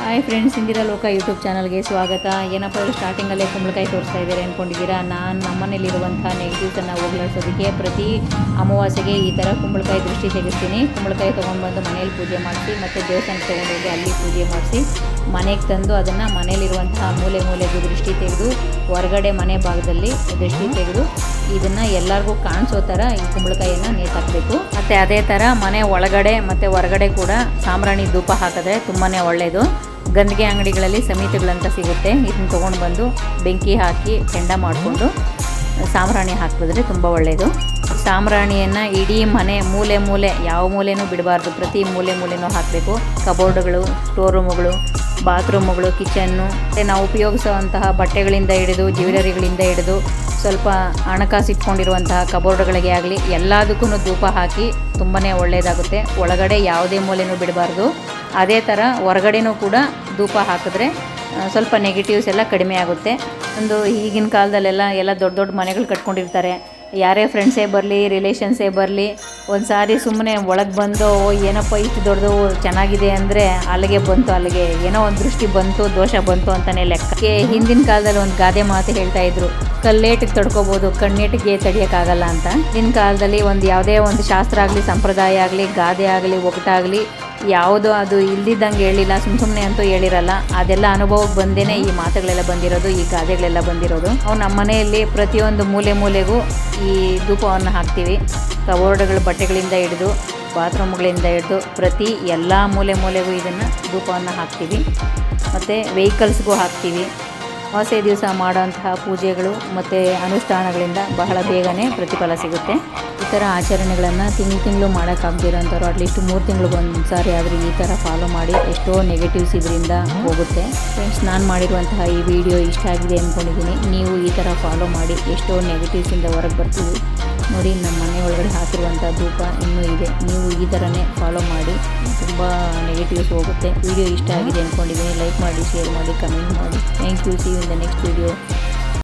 Hi friends, Indira ಲೋಕ YouTube ಚಾನಲ್ಗೆ ಸ್ವಾಗತ. ಏನಪ್ಪ ಇವರು ಸ್ಟಾರ್ಟಿಂಗಲ್ಲೇ ಕುಂಬಳಕಾಯಿ ತೋರಿಸ್ತಾ ಇದ್ದಾರೆ ಅಂದ್ಕೊಂಡಿದ್ದೀರಾ? ನಾನು ನಮ್ಮನೇಲಿರುವಂಥ ನೆಗೆಟಿವ್ಸನ್ನು ಹೋಗ್ಲಾಡಿಸೋದಕ್ಕೆ ಪ್ರತಿ ಅಮಾವಾಸ್ಯೆಗೆ ಈ ಥರ ಕುಂಬಳಕಾಯಿ ದೃಷ್ಟಿ ತೆಗಿಸ್ತೀನಿ. ಕುಂಬಳಕಾಯಿ ತೊಗೊಂಡು ಬಂದು ಮನೇಲಿ ಪೂಜೆ ಮಾಡಿಸಿ ಮತ್ತು ದೇವಸ್ಥಾನಕ್ಕೆ ತೊಗೊಂಡೋಗಿ ಅಲ್ಲಿ ಪೂಜೆ ಮಾಡಿಸಿ ಮನೆಗೆ ತಂದು ಅದನ್ನು ಮನೇಲಿರುವಂತಹ ಮೂಲೆಗೂ ದೃಷ್ಟಿ ತೆಗೆದು ಹೊರಗಡೆ ಮನೆ ಭಾಗದಲ್ಲಿ ದೃಷ್ಟಿ ತೆಗೆದು ಇದನ್ನು ಎಲ್ಲರಿಗೂ ಕಾಣಿಸೋ ಥರ ಈ ಕುಂಬಳಕಾಯಿಯನ್ನು ನೇತಾಕಬೇಕು. ಮತ್ತು ಅದೇ ಥರ ಮನೆ ಒಳಗಡೆ ಮತ್ತು ಹೊರಗಡೆ ಕೂಡ ಸಾಂಬ್ರಾಣಿ ಧೂಪ ಹಾಕಿದ್ರೆ ತುಂಬಾ ಒಳ್ಳೆಯದು. ಗಂದಿಗೆ ಅಂಗಡಿಗಳಲ್ಲಿ ಸಮಿತಿಗಳಂತ ಸಿಗುತ್ತೆ. ಇದನ್ನು ತೊಗೊಂಡು ಬಂದು ಬೆಂಕಿ ಹಾಕಿ ಕೆಂಡ ಮಾಡಿಕೊಂಡು ಸಾಂಬ್ರಾಣಿ ಹಾಕಿದ್ರೆ ತುಂಬ ಒಳ್ಳೆಯದು. ಸಾಂಬ್ರಾಣಿಯನ್ನು ಇಡೀ ಮನೆ ಮೂಲೆ ಯಾವ ಮೂಲೆನೂ ಬಿಡಬಾರ್ದು, ಪ್ರತಿ ಮೂಲೆನೂ ಹಾಕಬೇಕು. ಕಬೋರ್ಡ್ಗಳು, ಸ್ಟೋರ್ ರೂಮುಗಳು, ಬಾತ್ರೂಮುಗಳು, ಕಿಚನ್ನು, ಮತ್ತು ನಾವು ಉಪಯೋಗಿಸುವಂತಹ ಬಟ್ಟೆಗಳಿಂದ ಹಿಡಿದು ಜ್ಯುವೆಲರಿಗಳಿಂದ ಹಿಡಿದು ಸ್ವಲ್ಪ ಹಣಕಾಸು ಇಟ್ಕೊಂಡಿರುವಂತಹ ಕಬೋರ್ಡ್ಗಳಿಗೆ ಆಗಲಿ ಎಲ್ಲದಕ್ಕೂ ಧೂಪ ಹಾಕಿ ತುಂಬಾ ಒಳ್ಳೆಯದಾಗುತ್ತೆ. ಒಳಗಡೆ ಯಾವುದೇ ಮೂಲೆನೂ ಬಿಡಬಾರ್ದು. ಅದೇ ಥರ ಹೊರಗಡೆನೂ ಕೂಡ ಧೂಪ ಹಾಕಿದ್ರೆ ಸ್ವಲ್ಪ ನೆಗೆಟಿವ್ಸ್ ಎಲ್ಲ ಕಡಿಮೆ ಆಗುತ್ತೆ. ಒಂದು ಈಗಿನ ಕಾಲದಲ್ಲೆಲ್ಲ ದೊಡ್ಡ ಮನೆಗಳು ಕಟ್ಕೊಂಡಿರ್ತಾರೆ. ಯಾರೇ ಫ್ರೆಂಡ್ಸೇ ಬರಲಿ, ರಿಲೇಷನ್ಸೇ ಬರಲಿ, ಒಂದು ಸಾರಿ ಸುಮ್ಮನೆ ಒಳಗೆ ಬಂದು ಏನಪ್ಪ ಇಷ್ಟು ದೊಡ್ಡದು ಚೆನ್ನಾಗಿದೆ ಅಂದರೆ ಅಲ್ಲಿಗೆ ಏನೋ ಒಂದು ದೃಷ್ಟಿ ಬಂತು, ದೋಷ ಬಂತು ಅಂತಲೇ ಲೆಕ್ಕಕ್ಕೆ. ಹಿಂದಿನ ಕಾಲದಲ್ಲಿ ಒಂದು ಗಾದೆ ಮಾತು ಹೇಳ್ತಾ ಇದ್ರು, ಕಲ್ಲೇಟಿಗೆ ತಡ್ಕೋಬೋದು, ಕಣ್ಣೇಟಿಗೆ ತಡಿಯೋಕ್ಕಾಗಲ್ಲ ಅಂತ. ಹಿಂದಿನ ಕಾಲದಲ್ಲಿ ಯಾವುದೇ ಒಂದು ಶಾಸ್ತ್ರ ಆಗಲಿ, ಸಂಪ್ರದಾಯ ಆಗಲಿ, ಗಾದೆ ಆಗಲಿ, ಒಗಟಾಗಲಿ ಯಾವುದೋ ಅದು ಇಲ್ದಿದ್ದಂಗೆ ಹೇಳಿಲ್ಲ, ಸುಮ್ಮನೆ ಅಂತೂ ಹೇಳಿರಲ್ಲ. ಅದೆಲ್ಲ ಅನುಭವಕ್ಕೆ ಬಂದೇನೆ ಈ ಮಾತುಗಳೆಲ್ಲ ಬಂದಿರೋದು, ಈ ಗಾದೆಗಳೆಲ್ಲ ಬಂದಿರೋದು. ನಾವು ನಮ್ಮ ಮನೆಯಲ್ಲಿ ಪ್ರತಿಯೊಂದು ಮೂಲೆಗೂ ಈ ಧೂಪವನ್ನು ಹಾಕ್ತೀವಿ. ಕಬೋರ್ಡ್ಗಳು, ಬಟ್ಟೆಗಳಿಂದ ಹಿಡಿದು ಬಾತ್ರೂಮ್ಗಳಿಂದ ಹಿಡಿದು ಪ್ರತಿ ಎಲ್ಲ ಮೂಲೆಗೂ ಇದನ್ನು ಧೂಪವನ್ನು ಹಾಕ್ತೀವಿ. ಮತ್ತು ವೆಹಿಕಲ್ಸ್ಗೂ ಹಾಕ್ತೀವಿ. ಅಮಾವಾಸ್ಯೆ ದಿವಸ ಮಾಡೋಂತಹ ಪೂಜೆಗಳು ಮತ್ತು ಅನುಷ್ಠಾನಗಳಿಂದ ಬಹಳ ಬೇಗನೆ ಪ್ರತಿಫಲ ಸಿಗುತ್ತೆ. ಈ ಥರ ಆಚರಣೆಗಳನ್ನು ತಿಂಗಳು ಮಾಡೋಕ್ಕಾಗ್ದಿರೋಂಥವ್ರು ಅಟ್ಲೀಸ್ಟ್ 3 ತಿಂಗಳಿಗೊಂದು ಸಾರಿ ಆದರೂ ಈ ಥರ ಫಾಲೋ ಮಾಡಿ ಎಷ್ಟೋ ನೆಗೆಟಿವ್ಸ್ ಇದರಿಂದ ಹೋಗುತ್ತೆ. ಫ್ರೆಂಡ್ಸ್, ನಾನು ಮಾಡಿರುವಂತಹ ಈ ವಿಡಿಯೋ ಇಷ್ಟ ಆಗಿದೆ ಅಂದ್ಕೊಂಡಿದ್ದೀನಿ. ನೀವು ಈ ಥರ ಫಾಲೋ ಮಾಡಿ ಎಷ್ಟೋ ನೆಗೆಟಿವ್ಸಿಂದ ಹೊರಗೆ ಬರ್ತೀವಿ. ನೋಡಿ, ನಮ್ಮ ಮನೆ ಒಳಗಡೆ ಹಾಕಿರುವಂಥ ಧೂಪ ಇನ್ನೂ ಇದೆ. ನೀವು ಈ ಥರನೇ ಫಾಲೋ ಮಾಡಿ, ತುಂಬ ನೆಗೆಟಿವ್ಸ್ ಹೋಗುತ್ತೆ. ವಿಡಿಯೋ ಇಷ್ಟ ಆಗಿದೆ ಅಂದ್ಕೊಂಡಿದ್ದೀನಿ. ಲೈಕ್ ಮಾಡಿ, ಶೇರ್ ಮಾಡಿ, ಕಮೆಂಟ್ ಮಾಡಿ. Thank you. See you in the next video.